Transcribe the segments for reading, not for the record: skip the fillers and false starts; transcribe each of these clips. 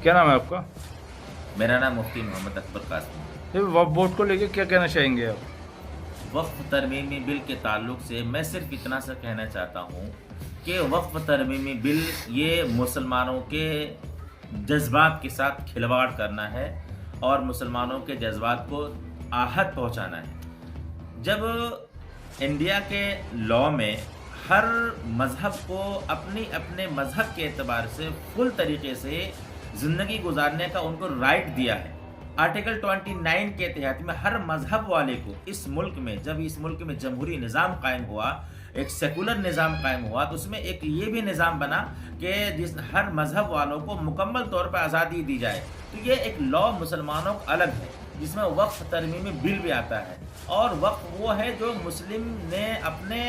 क्या नाम है आपका? मेरा नाम मुफ्ती मोहम्मद अकबर कासमी। ये वक्फ बोर्ड को लेके क्या कहना चाहेंगे आप? वक्फ तरमीमी बिल के ताल्लुक से मैं सिर्फ इतना सा कहना चाहता हूँ कि वक्फ तरमीमी बिल ये मुसलमानों के जज्बात के साथ खिलवाड़ करना है और मुसलमानों के जज्बात को आहत पहुँचाना है। जब इंडिया के लॉ में हर मज़हब को अपने मज़हब के एतबार से फुल तरीके से ज़िंदगी गुजारने का उनको राइट दिया है। आर्टिकल 29 के तहत में हर मज़हब वाले को इस मुल्क में, जब इस मुल्क में जमहूरी निज़ाम कायम हुआ, एक सेकुलर निज़ाम कायम हुआ, तो उसमें एक ये भी निज़ाम बना कि जिस हर मज़हब वालों को मुकम्मल तौर पर आज़ादी दी जाए। तो ये एक लॉ मुसलमानों का अलग है जिसमें वक्फ तरमीमी बिल भी आता है। और वक्फ वो है जो मुस्लिम ने अपने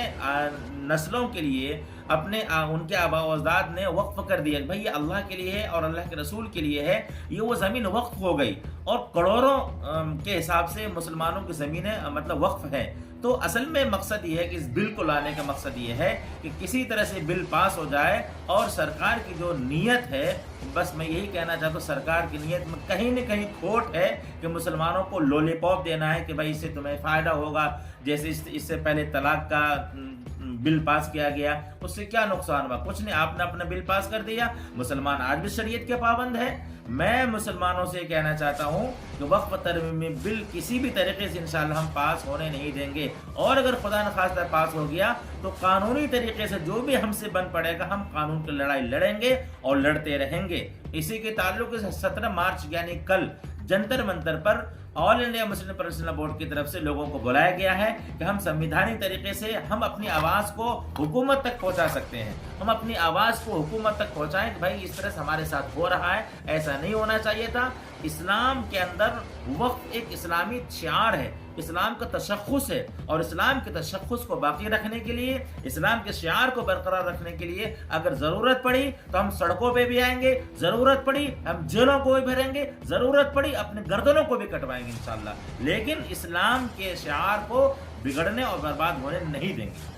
नस्लों के लिए, अपने उनके आबा व अजदाद ने वक्फ कर दिया, भाई ये अल्लाह के लिए है और अल्लाह के रसूल के लिए है, ये वो ज़मीन वक्फ हो गई। और करोड़ों के हिसाब से मुसलमानों की ज़मीनें मतलब वक्फ है। तो असल में मकसद ये है कि इस बिल को लाने का मकसद ये है कि किसी तरह से बिल पास हो जाए और सरकार की जो नीयत है, बस मैं यही कहना चाहता हूँ, सरकार की नीयत में कहीं न कहीं खोट है कि मुसलमानों को लॉलीपॉप देना है कि भाई इससे तुम्हें फ़ायदा होगा। जैसे इससे पहले तलाक का बिल पास किया गया, उससे क्या नुकसान हुआ? कुछ नहीं, आपने अपना बिल पास कर दिया। मुसलमान आज भी शरीयत के पाबंद है। मैं मुसलमानों से कहना चाहता हूँ कि वक्फ तरमीमी बिल किसी भी तरीके से इंशाअल्लाह हम पास होने नहीं देंगे, और अगर खुदा न खास्ता पास हो गया तो कानूनी तरीके से जो भी हमसे बन पड़ेगा हम कानून की लड़ाई लड़ेंगे और लड़ते रहेंगे। इसी के ताल्लुक से 17 मार्च यानी कल जंतर मंतर पर all India Muslim personal board की तरफ से लोगों को बुलाया गया है कि हम संविधानिक तरीके से हम अपनी आवाज़ को हुकूमत तक पहुंचा सकते हैं। हम अपनी आवाज़ को हुकूमत तक पहुंचाएं कि भाई इस तरह से हमारे साथ हो रहा है, ऐसा नहीं होना चाहिए था। इस्लाम के अंदर वक्फ एक इस्लामी शिआर है, इस्लाम का तशख़्ख़ुस है, और इस्लाम के तशख़्ख़ुस को बाकी रखने के लिए, इस्लाम के शिआर को बरकरार रखने के लिए अगर ज़रूरत पड़ी तो हम सड़कों पे भी आएंगे, ज़रूरत पड़ी हम जेलों को भी भरेंगे, ज़रूरत पड़ी अपने गर्दनों को भी कटवाएंगे इंशाअल्लाह, लेकिन इस्लाम के शिआर को बिगड़ने और बर्बाद होने नहीं देंगे।